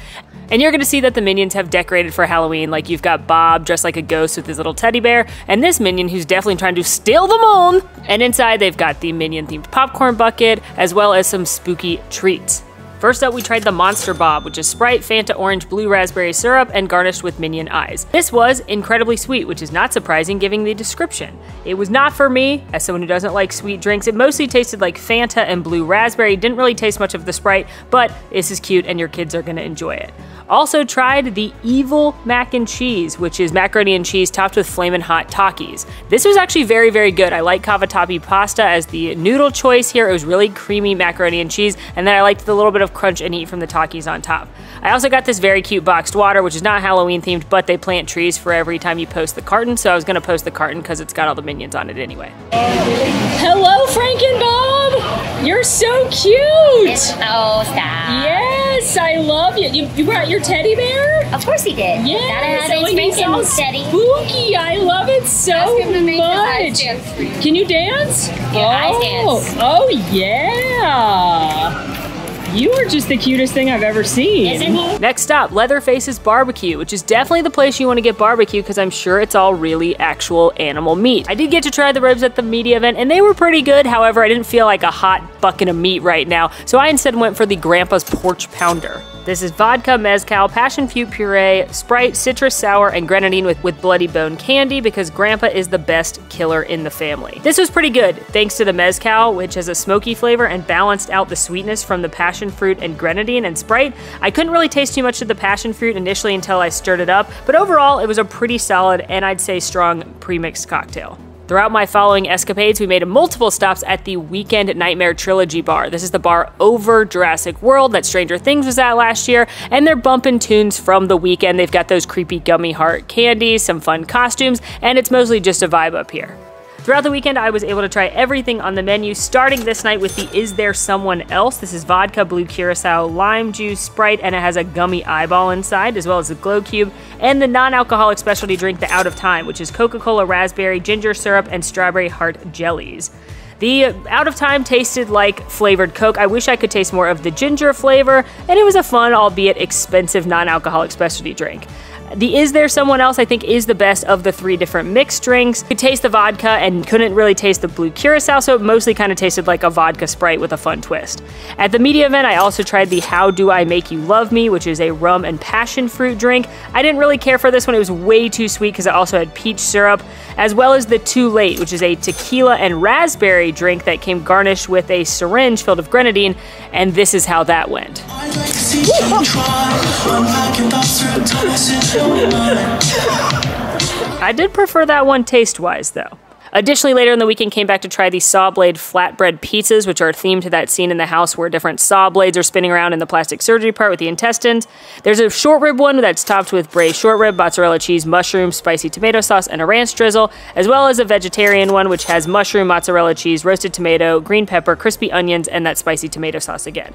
And you're going to see that the Minions have decorated for Halloween, like you've got Bob dressed like a ghost with his little teddy bear, and this Minion who's definitely trying to steal the moon. And inside they've got the Minion-themed popcorn bucket, as well as some spooky treats. First up, we tried the Monster Bob, which is Sprite, Fanta Orange, Blue Raspberry Syrup, and garnished with Minion eyes. This was incredibly sweet, which is not surprising given the description. It was not for me, as someone who doesn't like sweet drinks. It mostly tasted like Fanta and Blue Raspberry. Didn't really taste much of the Sprite, but this is cute and your kids are going to enjoy it. Also tried the Evil Mac and Cheese, which is macaroni and cheese topped with flamin' hot Takis. This was actually very, very good. I like cavatappi pasta as the noodle choice here. It was really creamy macaroni and cheese, and then I liked the little bit of crunch and heat from the Takis on top. I also got this very cute boxed water, which is not Halloween themed, but they plant trees for every time you post the carton, so I was gonna post the carton because it's got all the Minions on it anyway. Hello, Frankenbob! You're so cute! Oh, stop. Yes, I love you. You brought your teddy bear? Of course he did. Yes, Gotta have his Franken steady. Spooky. I love it so much. Can you dance? Yeah, I dance. Oh, yeah. You are just the cutest thing I've ever seen. Isn't he? Next up, Leatherface's Barbecue, which is definitely the place you want to get barbecue because I'm sure it's all really actual animal meat. I did get to try the ribs at the media event and they were pretty good. However, I didn't feel like a hot bucket of meat right now, so I instead went for the Grandpa's Porch Pounder. This is vodka, mezcal, passion fruit puree, Sprite, citrus sour, and grenadine with bloody bone candy because Grandpa is the best killer in the family. This was pretty good, thanks to the mezcal, which has a smoky flavor and balanced out the sweetness from the passion fruit and grenadine and Sprite. I couldn't really taste too much of the passion fruit initially until I stirred it up, but overall it was a pretty solid and I'd say strong pre-mixed cocktail. Throughout my following escapades, we made multiple stops at the Weekend Nightmare Trilogy bar. This is the bar over Jurassic World that Stranger Things was at last year, and they're bumping tunes from The Weekend. They've got those creepy gummy heart candies, some fun costumes, and it's mostly just a vibe up here. Throughout the weekend, I was able to try everything on the menu, starting this night with the Is There Someone Else? This is vodka, blue curacao, lime juice, Sprite, and it has a gummy eyeball inside, as well as the Glow Cube, and the non-alcoholic specialty drink, the Out of Time, which is Coca-Cola raspberry, ginger syrup, and strawberry heart jellies. The Out of Time tasted like flavored Coke. I wish I could taste more of the ginger flavor, and it was a fun, albeit expensive, non-alcoholic specialty drink. The Is There Someone Else, I think, is the best of the 3 different mixed drinks. Could taste the vodka and couldn't really taste the blue curacao, so it mostly kind of tasted like a vodka Sprite with a fun twist. At the media event, I also tried the How Do I Make You Love Me, which is a rum and passion fruit drink. I didn't really care for this one. It was way too sweet because it also had peach syrup, as well as the Too Late, which is a tequila and raspberry drink that came garnished with a syringe filled with grenadine, and this is how that went. I did prefer that one taste-wise, though. Additionally, later in the weekend, came back to try the saw blade flatbread pizzas, which are themed to that scene in the house where different saw blades are spinning around in the plastic surgery part with the intestines. There's a short rib one that's topped with braised short rib, mozzarella cheese, mushroom, spicy tomato sauce, and a ranch drizzle, as well as a vegetarian one, which has mushroom, mozzarella cheese, roasted tomato, green pepper, crispy onions, and that spicy tomato sauce again.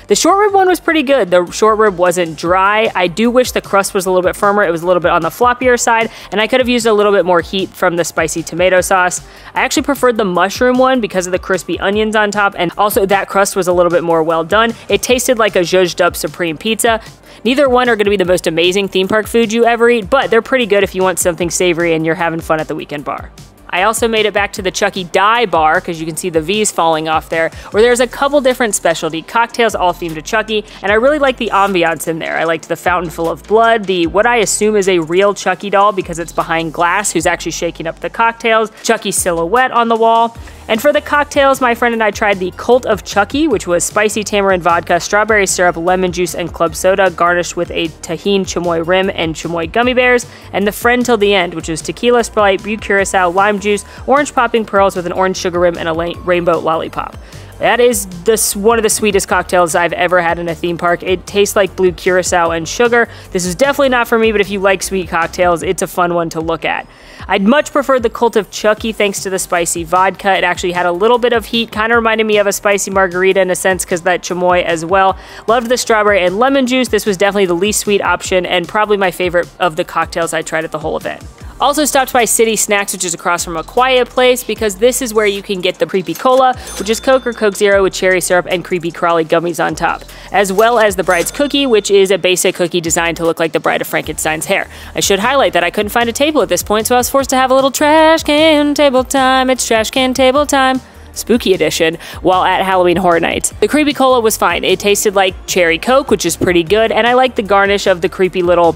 The short rib one was pretty good. The short rib wasn't dry. I do wish the crust was a little bit firmer. It was a little bit on the floppier side, and I could have used a little bit more heat from the spicy tomato sauce. I actually preferred the mushroom one because of the crispy onions on top, and also that crust was a little bit more well done. It tasted like a zhuzhed up Supreme pizza. Neither one are going to be the most amazing theme park food you ever eat, but they're pretty good if you want something savory and you're having fun at the weekend bar. I also made it back to the Chucky Die bar, because you can see the V's falling off there, where there's a couple different specialty cocktails all themed to Chucky, and I really like the ambiance in there. I liked the fountain full of blood, the what I assume is a real Chucky doll because it's behind glass who's actually shaking up the cocktails, Chucky's silhouette on the wall. And for the cocktails, my friend and I tried the Cult of Chucky, which was spicy tamarind vodka, strawberry syrup, lemon juice, and club soda, garnished with a Tajín chamoy rim and chamoy gummy bears, and the Friend Till the End, which was tequila, Sprite, blue curacao, lime juice, orange popping pearls with an orange sugar rim, and a rainbow lollipop. That is one of the sweetest cocktails I've ever had in a theme park. It tastes like blue curacao and sugar. This is definitely not for me, but if you like sweet cocktails, it's a fun one to look at. I'd much prefer the Cult of Chucky thanks to the spicy vodka. It actually had a little bit of heat, kind of reminded me of a spicy margarita in a sense because that chamoy as well. Loved the strawberry and lemon juice. This was definitely the least sweet option and probably my favorite of the cocktails I tried at the whole event. Also stopped by City Snacks, which is across from A Quiet Place, because this is where you can get the Creepy Cola, which is Coke or Coke Zero with cherry syrup and creepy crawly gummies on top, as well as the Bride's Cookie, which is a basic cookie designed to look like the Bride of Frankenstein's hair. I should highlight that I couldn't find a table at this point, so I was forced to have a little trash can table time. It's trash can table time. Spooky edition while at Halloween Horror Nights. The Creepy Cola was fine. It tasted like cherry Coke, which is pretty good, and I like the garnish of the creepy little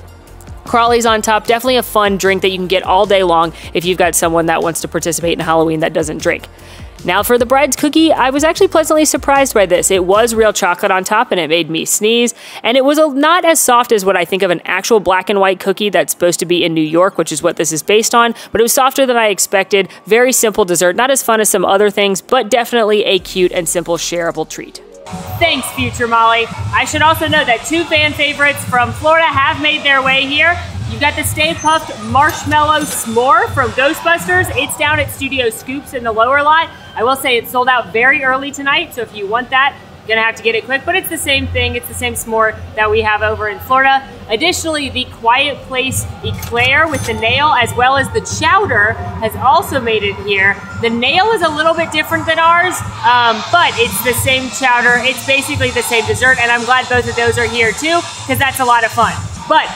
crawlies on top. Definitely a fun drink that you can get all day long if you've got someone that wants to participate in Halloween that doesn't drink. Now for the Bride's Cookie, I was actually pleasantly surprised by this. It was real chocolate on top and it made me sneeze, and it was not as soft as what I think of an actual black and white cookie that's supposed to be in New York, which is what this is based on, but it was softer than I expected. Very simple dessert, not as fun as some other things, but definitely a cute and simple shareable treat. Thanks, Future Molly. I should also note that 2 fan favorites from Florida have made their way here. You've got the Stay Puft Marshmallow S'more from Ghostbusters. It's down at Studio Scoops in the lower lot. I will say it sold out very early tonight, so if you want that, you're gonna have to get it quick, but it's the same thing. It's the same s'more that we have over in Florida. Additionally, the Quiet Place Eclair with the nail, as well as the chowder, has also made it here. The nail is a little bit different than ours, but it's the same chowder. It's basically the same dessert, and I'm glad both of those are here too, because that's a lot of fun. But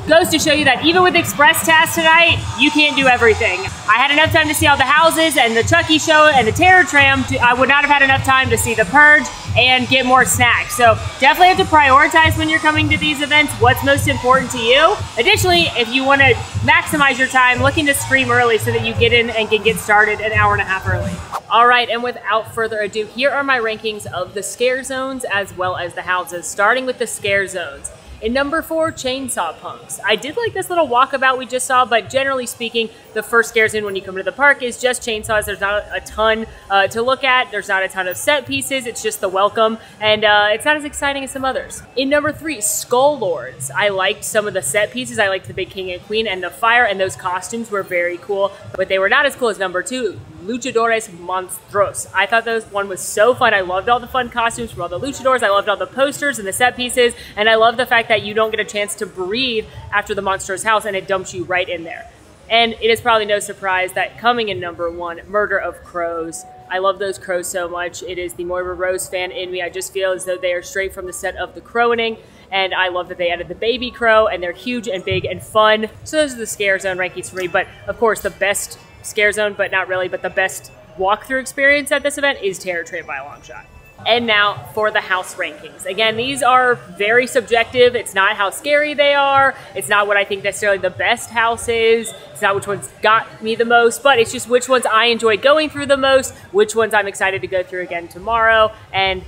goes to show you that even with Express Task tonight, you can't do everything. I had enough time to see all the houses and the Chucky show and the Terror Tram. I would not have had enough time to see the Purge and get more snacks. So definitely have to prioritize when you're coming to these events what's most important to you. Additionally, if you want to maximize your time, looking to stream early so that you get in and can get started an hour and a half early. All right, and without further ado, here are my rankings of the scare zones as well as the houses, starting with the scare zones. In number 4, Chainsaw Punks. I did like this little walkabout we just saw, but generally speaking, the first Scare Zone when you come to the park is just chainsaws. There's not a ton to look at. There's not a ton of set pieces. It's just the welcome, and it's not as exciting as some others. In number 3, Skull Lords. I liked some of the set pieces. I liked the big king and queen and the fire, and those costumes were very cool, but they were not as cool as number 2, Luchadores Monstros. I thought this one was so fun. I loved all the fun costumes from all the luchadors. I loved all the posters and the set pieces, and I love the fact that you don't get a chance to breathe after the Monstros house and it dumps you right in there. And it is probably no surprise that coming in number 1, Murder of Crows. I love those crows so much. It is the Moira Rose fan in me. I just feel as though they are straight from the set of The Crowaning, and I love that they added the baby crow, and they're huge and big and fun. So those are the Scare Zone rankings for me, but of course the best Scare Zone, but not really, but the best walkthrough experience at this event is Terror Train by a long shot. And now for the house rankings. Again, these are very subjective. It's not how scary they are. It's not what I think necessarily the best house is. It's not which ones got me the most, but it's just which ones I enjoy going through the most, which ones I'm excited to go through again tomorrow, and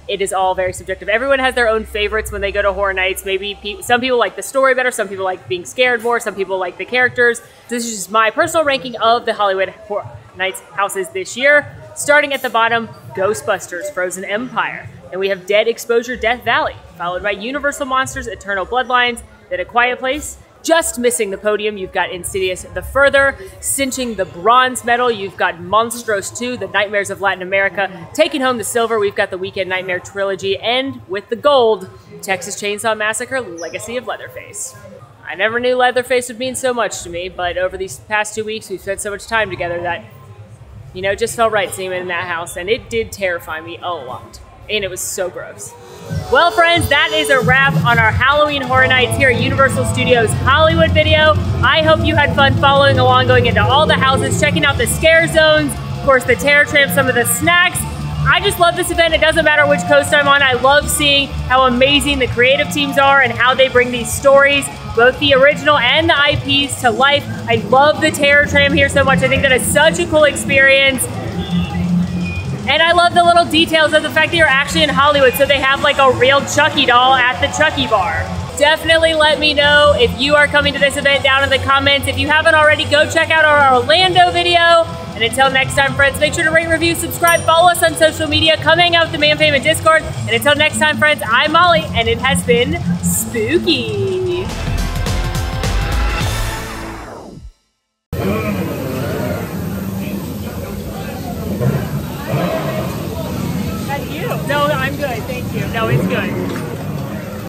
it is all very subjective. Everyone has their own favorites when they go to Horror Nights. Maybe some people like the story better, some people like being scared more, some people like the characters. This is just my personal ranking of the Hollywood Horror Nights houses this year. Starting at the bottom, Ghostbusters Frozen Empire. And we have Dead Exposure Death Valley, followed by Universal Monsters Eternal Bloodlines, then A Quiet Place. Just missing the podium, you've got Insidious The Further. Cinching the bronze medal, you've got Monstros 2, The Nightmares of Latin America. Taking home the silver, we've got the Weekend Nightmare Trilogy. And with the gold, Texas Chainsaw Massacre Legacy of Leatherface. I never knew Leatherface would mean so much to me, but over these past 2 weeks, we've spent so much time together that, you know, it just felt right seeing him in that house, and it did terrify me a lot. And it was so gross. Well, friends, that is a wrap on our Halloween Horror Nights here at Universal Studios Hollywood video. I hope you had fun following along, going into all the houses, checking out the scare zones, of course, the Terror Tramp, some of the snacks. I just love this event. It doesn't matter which coast I'm on. I love seeing how amazing the creative teams are and how they bring these stories, both the original and the IPs, to life. I love the Terror Tram here so much. I think that is such a cool experience. And I love the little details of the fact that you're actually in Hollywood, so they have like a real Chucky doll at the Chucky bar. Definitely let me know if you are coming to this event down in the comments. If you haven't already, go check out our Orlando video. And until next time, friends, make sure to rate, review, subscribe, follow us on social media, come hang out with the Man Fam in Discord. And until next time, friends, I'm Molly, and it has been spooky. No, I'm good, thank you. No, it's good.